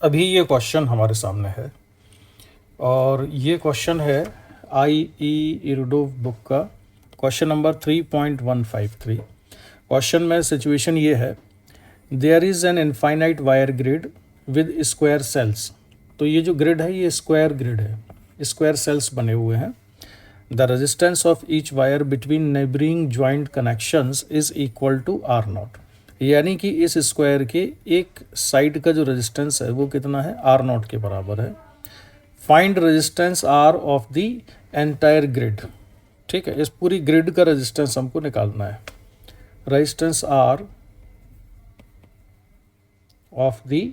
अभी ये क्वेश्चन हमारे सामने है और ये क्वेश्चन है IE इरुडोव बुक का क्वेश्चन नंबर 3.153। क्वेश्चन में सिचुएशन ये है, there is an infinite wire grid with square cells. तो ये जो ग्रिड है ये स्क्वायर ग्रिड है, स्क्वायर सेल्स बने हुए हैं। The resistance of each wire between neighbouring joint connections is equal to R naught. यानी कि इस स्क्वायर के एक साइड का जो रेजिस्टेंस है वो कितना है, आर नॉट के बराबर है। Find resistance R of the entire grid. ठीक है, इस पूरी ग्रिड का रेजिस्टेंस हमको निकालना है। Resistance R of the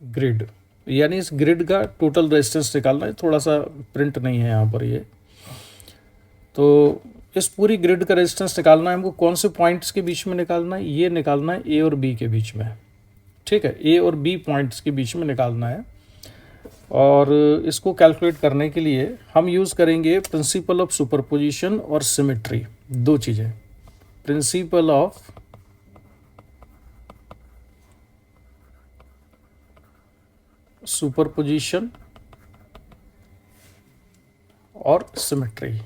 grid, यानी इस ग्रिड का टोटल रेजिस्टेंस निकालना है। थोड़ा सा प्रिंट नहीं है यहाँ पर ये, तो इस पूरी ग्रिड का रेजिस्टेंस निकालना है हमको। कौन से पॉइंट्स के बीच में निकालना है, ये निकालना है ए और बी के बीच में। ठीक है, ए और बी पॉइंट्स के बीच में निकालना है। और इसको कैलकुलेट करने के लिए हम यूज़ करेंगे प्रिंसिपल ऑफ सुपरपोजिशन और सिमेट्री, दो चीज़ें। प्रिंसिपल ऑफ सुपरपोजिशन और सिमेट्री,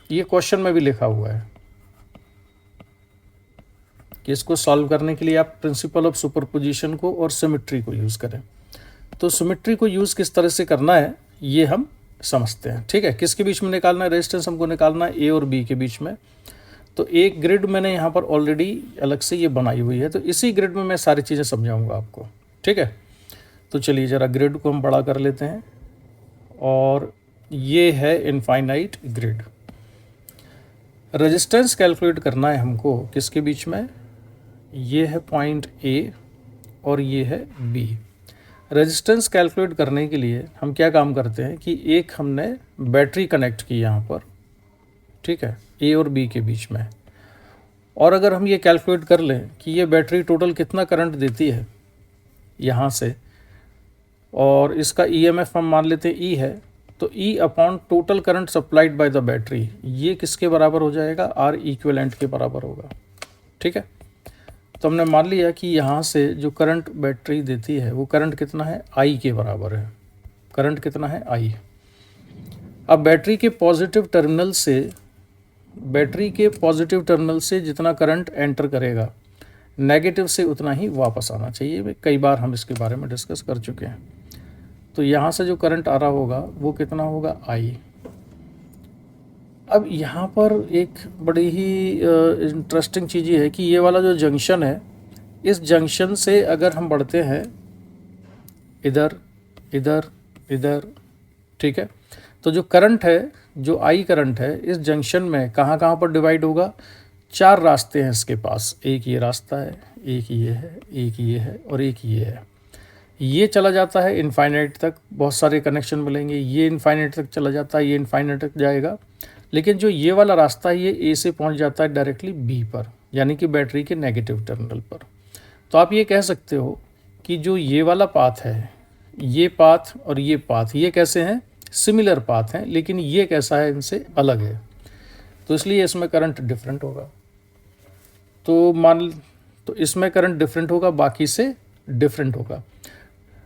ये क्वेश्चन में भी लिखा हुआ है कि इसको सॉल्व करने के लिए आप प्रिंसिपल ऑफ सुपरपोजिशन को और सिमेट्री को यूज़ करें। तो सिमेट्री को यूज़ किस तरह से करना है ये हम समझते हैं। ठीक है, किसके बीच में निकालना है रेजिस्टेंस, हमको निकालना है ए और बी के बीच में। तो एक ग्रिड मैंने यहाँ पर ऑलरेडी अलग से ये बनाई हुई है, तो इसी ग्रिड में मैं सारी चीज़ें समझाऊंगा आपको। ठीक है, तो चलिए ज़रा ग्रिड को हम बड़ा कर लेते हैं। और ये है इनफाइनाइट ग्रिड। रेजिस्टेंस कैलकुलेट करना है हमको किसके बीच में, ये है पॉइंट ए और ये है बी। रेजिस्टेंस कैलकुलेट करने के लिए हम क्या काम करते हैं कि एक हमने बैटरी कनेक्ट की यहाँ पर, ठीक है, ए और बी के बीच में। और अगर हम ये कैलकुलेट कर लें कि ये बैटरी टोटल कितना करंट देती है यहाँ से, और इसका EMF हम मान लेते हैं E है, तो E upon total current supplied by the battery, ये किसके बराबर हो जाएगा, R इक्विवेलेंट के बराबर होगा। ठीक है, तो हमने मान लिया कि यहाँ से जो करंट बैटरी देती है वो करंट कितना है, I के बराबर है। करंट कितना है, I। अब बैटरी के पॉजिटिव टर्मिनल से जितना करंट एंटर करेगा, नेगेटिव से उतना ही वापस आना चाहिए। कई बार हम इसके बारे में डिस्कस कर चुके हैं। तो यहाँ से जो करंट आ रहा होगा वो कितना होगा, I। अब यहाँ पर एक बड़ी ही इंटरेस्टिंग चीज़ ये है कि ये वाला जो जंक्शन है, इस जंक्शन से अगर हम बढ़ते हैं इधर इधर इधर, ठीक है, तो जो करंट है, जो I करंट है, इस जंक्शन में कहाँ कहाँ पर डिवाइड होगा, चार रास्ते हैं इसके पास। एक ये रास्ता है, एक ये है, एक ये है और एक ये है। ये चला जाता है इनफाइनाइट तक, बहुत सारे कनेक्शन मिलेंगे। ये इनफाइनाइट तक चला जाता है, ये इनफाइनाइट तक जाएगा। लेकिन जो ये वाला रास्ता है ये ए से पहुंच जाता है डायरेक्टली बी पर, यानी कि बैटरी के नेगेटिव टर्मिनल पर। तो आप ये कह सकते हो कि जो ये वाला पाथ है, ये पाथ और ये पाथ, ये कैसे हैं, सिमिलर पाथ हैं, लेकिन ये कैसा है, इनसे अलग है। तो इसलिए इसमें करंट डिफरेंट होगा। तो इसमें करंट डिफरेंट होगा, बाकी से डिफरेंट होगा।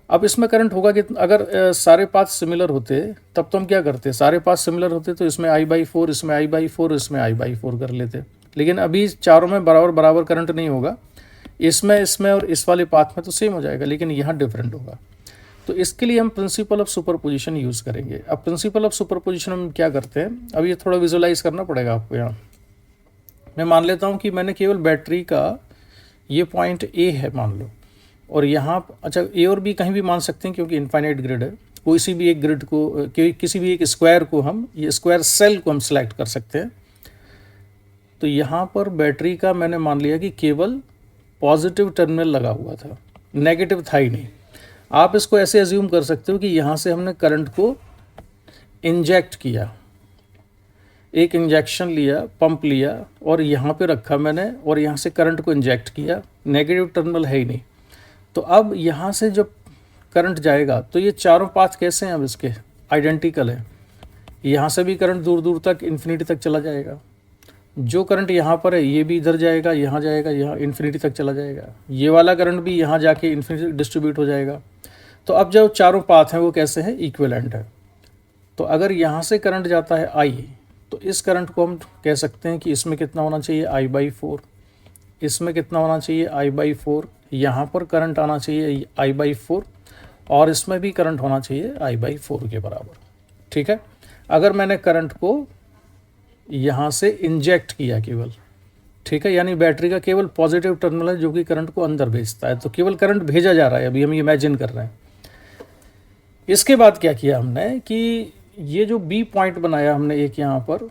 अब इसमें करंट होगा कि अगर सारे पाथ सिमिलर होते तब तो हम क्या करते, सारे पाथ सिमिलर होते तो इसमें I/4, इसमें I/4, इसमें I/4 कर लेते। लेकिन अभी चारों में बराबर बराबर करंट नहीं होगा, इसमें और इस वाले पाथ में तो सेम हो जाएगा, लेकिन यहाँ डिफरेंट होगा। तो इसके लिए हम प्रिंसिपल ऑफ सुपरपोजिशन यूज़ करेंगे। अब प्रिंसिपल ऑफ सुपरपोजिशन हम क्या करते हैं, अब ये थोड़ा विजुअलाइज करना पड़ेगा आपको। यहाँ मैं मान लेता हूँ कि मैंने केवल बैटरी का ये पॉइंट ए है मान लो, और यहाँ, अच्छा, ए और बी कहीं भी मान सकते हैं क्योंकि इनफाइनाइट ग्रिड है। किसी भी एक ग्रिड को, किसी भी एक स्क्वायर को हम, ये स्क्वायर सेल को हम सिलेक्ट कर सकते हैं। तो यहाँ पर बैटरी का मैंने मान लिया कि केवल पॉजिटिव टर्मिनल लगा हुआ था, नेगेटिव था ही नहीं। आप इसको ऐसे एज्यूम कर सकते हो कि यहाँ से हमने करंट को इंजेक्ट किया, एक इंजेक्शन लिया, पंप लिया और यहाँ पे रखा मैंने, और यहाँ से करंट को इंजेक्ट किया, नेगेटिव टर्मिनल है ही नहीं। तो अब यहाँ से जब करंट जाएगा तो ये चारों पाथ कैसे हैं, अब इसके आइडेंटिकल है। यहाँ से भी करंट दूर दूर तक, इन्फिनिटी तक चला जाएगा। जो करंट यहाँ पर है ये भी इधर जाएगा, यहाँ जाएगा, यहाँ इन्फिनिटी तक चला जाएगा, ये वाला करंट भी यहाँ जाके इन्फिनिटी डिस्ट्रीब्यूट हो जाएगा। तो अब जो चारों पाथ हैं वो कैसे हैं, इक्विवेलेंट है। तो अगर यहाँ से करंट जाता है I, तो इस करंट को हम कह सकते हैं कि इसमें कितना होना चाहिए I/4, इसमें कितना होना चाहिए I/4, यहाँ पर करंट आना चाहिए I/4 और इसमें भी करंट होना चाहिए I/4 के बराबर। ठीक है, अगर मैंने करंट को यहाँ से इंजेक्ट किया केवल, ठीक है, यानी बैटरी का केवल पॉजिटिव टर्मिनल है जो कि करंट को अंदर भेजता है, तो केवल करंट भेजा जा रहा है, अभी हम इमेजिन कर रहे हैं। इसके बाद क्या किया हमने कि ये जो बी पॉइंट बनाया हमने एक यहाँ पर,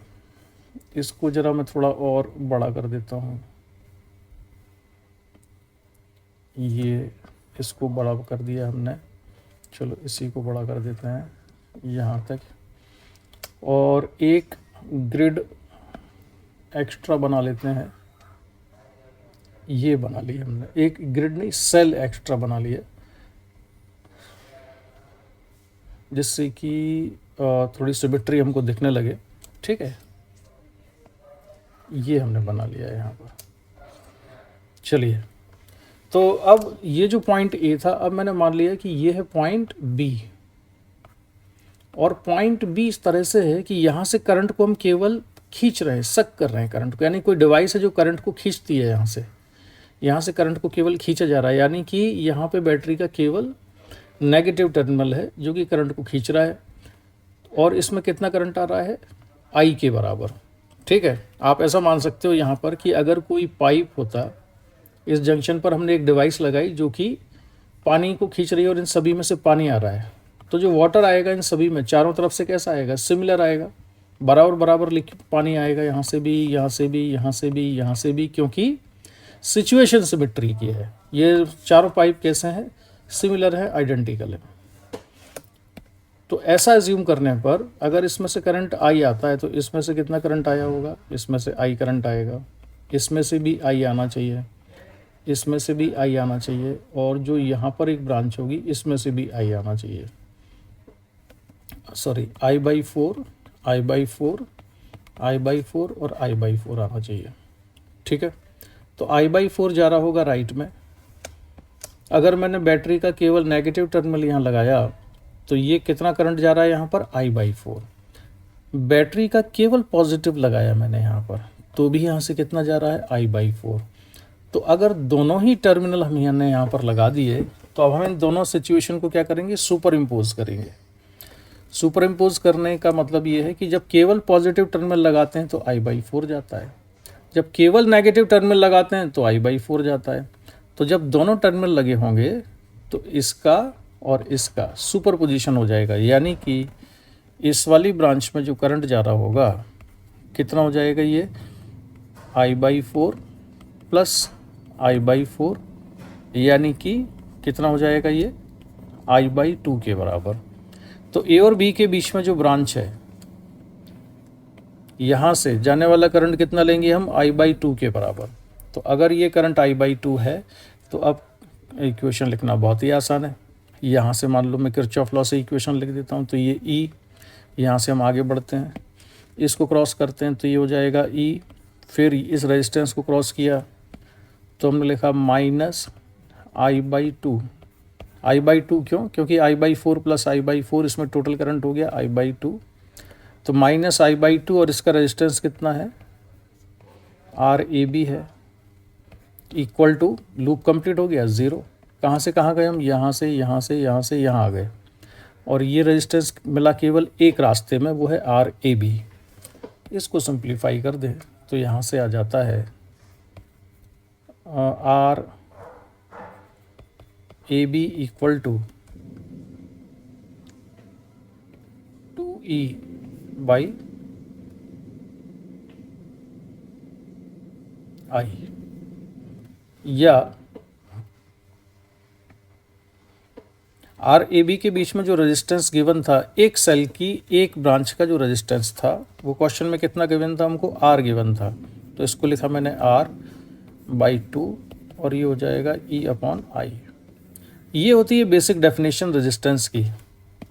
इसको ज़रा मैं थोड़ा और बड़ा कर देता हूँ, ये इसको बड़ा कर दिया हमने, चलो इसी को बड़ा कर देते हैं यहाँ तक, और एक ग्रिड एक्स्ट्रा बना लेते हैं, ये बना लिया हमने, एक ग्रिड नहीं सेल एक्स्ट्रा बना लिया, जिससे कि थोड़ी सिमेट्री हमको दिखने लगे। ठीक है, ये हमने बना लिया है यहाँ पर। चलिए, तो अब ये जो पॉइंट ए था, अब मैंने मान लिया कि ये है पॉइंट बी, और पॉइंट बी इस तरह से है कि यहाँ से करंट को हम केवल खींच रहे हैं, सक कर रहे हैं करंट को, यानी कोई डिवाइस है जो करंट को खींचती है, यहाँ से करंट को केवल खींचा जा रहा है, यानी कि यहाँ पे बैटरी का केवल नेगेटिव टर्मिनल है जो कि करंट को खींच रहा है, और इसमें कितना करंट आ रहा है I के बराबर। ठीक है, आप ऐसा मान सकते हो यहाँ पर कि अगर कोई पाइप होता, इस जंक्शन पर हमने एक डिवाइस लगाई जो कि पानी को खींच रही है और इन सभी में से पानी आ रहा है, तो जो वाटर आएगा इन सभी में चारों तरफ से कैसा आएगा, सिमिलर आएगा, बराबर बराबर पानी आएगा, यहाँ से भी, यहाँ से भी, यहाँ से भी, यहाँ से भी, क्योंकि सिचुएशन सिमेट्री की है। ये चारों पाइप कैसे हैं, सिमिलर है, आइडेंटिकल है। तो ऐसा एज्यूम करने पर अगर इसमें से करंट I आता है तो इसमें से कितना करंट आया होगा, इसमें से I करंट आएगा, इसमें से भी I आना चाहिए, इसमें से भी I आना चाहिए, और जो यहाँ पर एक ब्रांच होगी इसमें से भी I आना चाहिए, सॉरी I/4, I/4, I/4 और I/4 आना चाहिए। ठीक है, तो I/4 जा रहा होगा राइट में। अगर मैंने बैटरी का केवल नेगेटिव टर्मिनल यहाँ लगाया तो ये कितना करंट जा रहा है यहाँ पर I/4। बैटरी का केवल पॉजिटिव लगाया मैंने यहाँ पर, तो भी यहाँ से कितना जा रहा है I/4। तो अगर दोनों ही टर्मिनल हम यहाँ पर लगा दिए तो अब हम इन दोनों सिचुएशन को क्या करेंगे, सुपर इम्पोज करेंगे। सुपर इम्पोज करने का मतलब ये है कि जब केवल पॉजिटिव टर्मिनल लगाते हैं तो I/4 जाता है, जब केवल नेगेटिव टर्मिनल लगाते हैं तो I/4 जाता है। तो जब दोनों टर्मिनल लगे होंगे तो इसका और इसका सुपर पोजिशन हो जाएगा, यानी कि इस वाली ब्रांच में जो करंट जा रहा होगा कितना हो जाएगा, ये I/4 प्लस I/4, यानी कि कितना हो जाएगा, ये I/2 के बराबर। तो ए और बी के बीच में जो ब्रांच है, यहाँ से जाने वाला करंट कितना लेंगे हम, I/2 के बराबर। तो अगर ये करंट I/2 है तो अब इक्वेशन लिखना बहुत ही आसान है। यहाँ से मान लो मैं किरचॉफ लॉ से इक्वेशन लिख देता हूँ, तो ये E, यहाँ से हम आगे बढ़ते हैं, इसको क्रॉस करते हैं तो ये हो जाएगा E, फिर इस रेजिस्टेंस को क्रॉस किया तो हमने लिखा माइनस I/2। I/2 क्यों, क्योंकि I/4 प्लस I/4, इसमें टोटल करंट हो गया I/2, तो माइनस I/2, और इसका रेजिस्टेंस कितना है, RAB है, इक्वल टू, लूप कंप्लीट हो गया, 0। कहाँ से कहाँ गए हम, यहाँ से यहाँ से यहाँ से यहाँ आ गए, और ये रेजिस्टेंस मिला केवल एक रास्ते में, वो है RAB। इसको सिंप्लीफाई कर दें तो यहाँ से आ जाता है RAB equal to 2E by I, या RAB के बीच में जो रेजिस्टेंस गिवन था, एक सेल की एक ब्रांच का जो रेजिस्टेंस था, वो क्वेश्चन में कितना गिवन था हमको, R गिवन था, तो इसको लिखा मैंने R/2, और ये हो जाएगा E/I। ये होती है बेसिक डेफिनेशन रेजिस्टेंस की।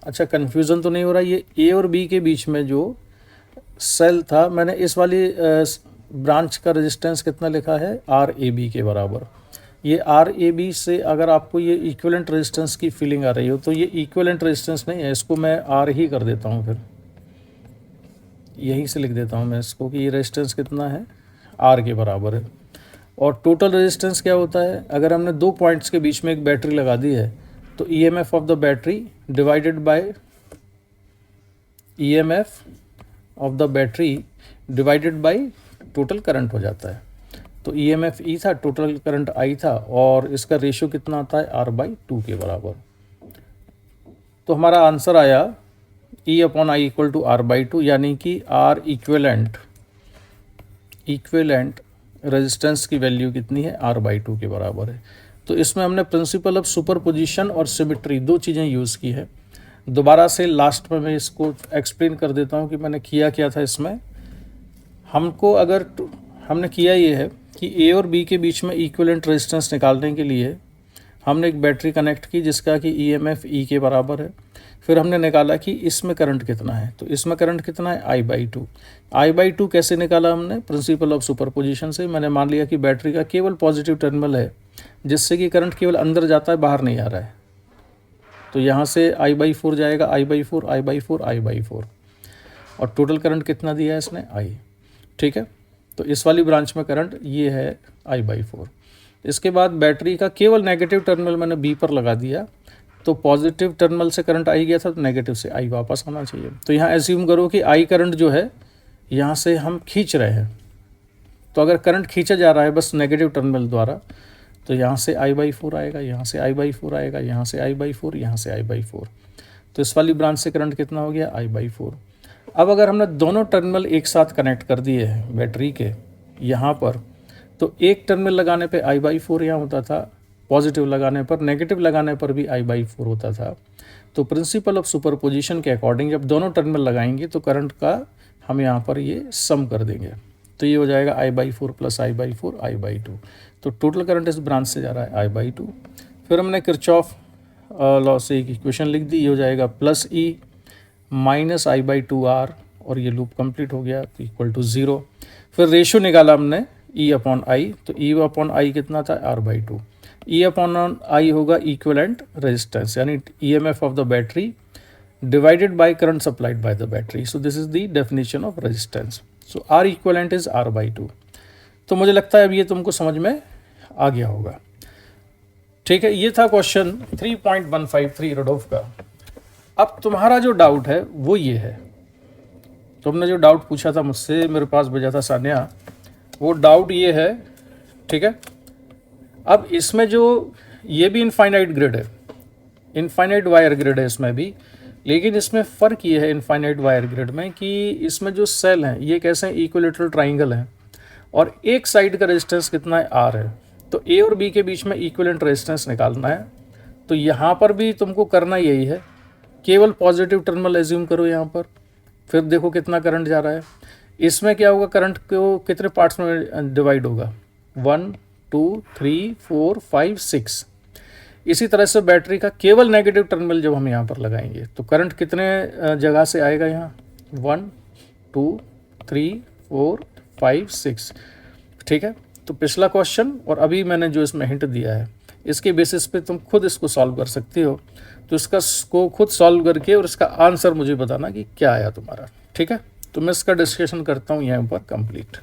अच्छा, कन्फ्यूज़न तो नहीं हो रहा, ये A और B के बीच में जो सेल था, मैंने इस वाली ब्रांच का रेजिस्टेंस कितना लिखा है, आर ए बी के बराबर। ये आर ए बी से अगर आपको ये इक्विवेलेंट रेजिस्टेंस की फीलिंग आ रही हो तो ये इक्विवेलेंट रेजिस्टेंस नहीं है, इसको मैं आर ही कर देता हूँ, फिर यहीं से लिख देता हूँ मैं इसको कि ये रेजिस्टेंस कितना है, आर के बराबर है। और टोटल रेजिस्टेंस क्या होता है, अगर हमने दो पॉइंट्स के बीच में एक बैटरी लगा दी है तो EMF of the battery divided by EMF of the battery divided by total current हो जाता है। तो ईएमएफ ई था, टोटल करंट आई था, और इसका रेशियो कितना आता है, R/2 के बराबर। तो हमारा आंसर आया E/I = R/2, यानी कि R इक्विवेलेंट रेजिस्टेंस की वैल्यू कितनी है, R/2 के बराबर है। तो इसमें हमने प्रिंसिपल ऑफ सुपरपोजिशन और सिमेट्री दो चीज़ें यूज़ की है। दोबारा से लास्ट में मैं इसको एक्सप्लेन कर देता हूँ कि मैंने किया क्या था। इसमें हमने किया ये है कि ए और बी के बीच में इक्विवेलेंट रेजिस्टेंस निकालने के लिए हमने एक बैटरी कनेक्ट की जिसका कि ईएमएफ ई के बराबर है। फिर हमने निकाला कि इसमें करंट कितना है, तो इसमें करंट कितना है, I/2। I/2 कैसे निकाला हमने, प्रिंसिपल ऑफ सुपरपोजिशन से। मैंने मान लिया कि बैटरी का केवल पॉजिटिव टर्मिनल है जिससे कि करंट केवल अंदर जाता है, बाहर नहीं आ रहा है। तो यहाँ से I/4 जाएगा, I/4, I/4, I/4, और टोटल करंट कितना दिया है इसने, I। ठीक है, तो इस वाली ब्रांच में करंट ये है I/4। इसके बाद बैटरी का केवल नेगेटिव टर्मिनल मैंने बी पर लगा दिया, तो पॉजिटिव टर्मिनल से करंट आई गया था, तो नेगेटिव से आई वापस आना चाहिए। तो यहाँ एज्यूम करो कि आई करंट जो है यहाँ से हम खींच रहे हैं, तो अगर करंट खींचा जा रहा है बस नेगेटिव टर्मिनल द्वारा, तो यहाँ से I/4 आएगा, यहाँ से I/4 आएगा, यहाँ से I/4, यहाँ से I/4। तो इस वाली ब्रांच से करंट कितना हो गया, I/4। अब अगर हमने दोनों टर्मिनल एक साथ कनेक्ट कर दिए हैं बैटरी के यहाँ पर, तो एक टर्मिनल लगाने पे I/4 यहाँ होता था, पॉजिटिव लगाने पर, नेगेटिव लगाने पर भी I/4 होता था। तो प्रिंसिपल ऑफ सुपरपोजिशन के अकॉर्डिंग जब दोनों टर्मिनल लगाएंगे तो करंट का हम यहाँ पर ये सम कर देंगे, तो ये हो जाएगा I/4 + I/4 I/2। तो टोटल करंट इस ब्रांच से जा रहा है I/2। फिर हमने किरचॉफ लॉ से एक इक्वेशन लिख दी, ये हो जाएगा +E - I/2R, और ये लूप कंप्लीट हो गया, तो =0। फिर रेशियो निकाला हमने E/I, तो E/I कितना था, R/2। E/I होगा इक्विवेलेंट रेजिस्टेंस, यानी EMF of the battery divided by current supplied by the battery. So this is the definition of resistance. So R equivalent is R/2। तो मुझे लगता है अब ये तुमको समझ में आ गया होगा। ठीक है, ये था क्वेश्चन 3.153 रडोफ का। अब तुम्हारा जो डाउट है वो ये है, तुमने जो डाउट पूछा था मुझसे, मेरे पास भेजा था सान्या, वो डाउट ये है। ठीक है, अब इसमें जो ये भी इनफाइनाइट ग्रिड है, इनफाइनाइट वायर ग्रिड है इसमें भी, लेकिन इसमें फ़र्क ये है इनफाइनाइट वायर ग्रिड में कि इसमें जो सेल हैं ये कैसे हैं, इक्विलेटरल ट्राइंगल हैं, और एक साइड का रेजिस्टेंस कितना है, R है। तो ए और बी के बीच में इक्विवेलेंट रेजिस्टेंस निकालना है। तो यहाँ पर भी तुमको करना यही है, केवल पॉजिटिव टर्मिनल एज्यूम करो यहाँ पर, फिर देखो कितना करंट जा रहा है। इसमें क्या होगा, करंट को कितने पार्ट्स में डिवाइड होगा, 1 2 3 4 5 6। इसी तरह से बैटरी का केवल नेगेटिव टर्मिनल जब हम यहाँ पर लगाएंगे तो करंट कितने जगह से आएगा, यहाँ 1 2 3 4 5 6। ठीक है, तो पिछला क्वेश्चन और अभी मैंने जो इसमें हिंट दिया है इसके बेसिस पे तुम खुद इसको सॉल्व कर सकते हो। तो इसको खुद सॉल्व करके और इसका आंसर मुझे बताना कि क्या आया तुम्हारा। ठीक है, तो मैं इसका डिस्कशन करता हूँ यहाँ पर कंप्लीट।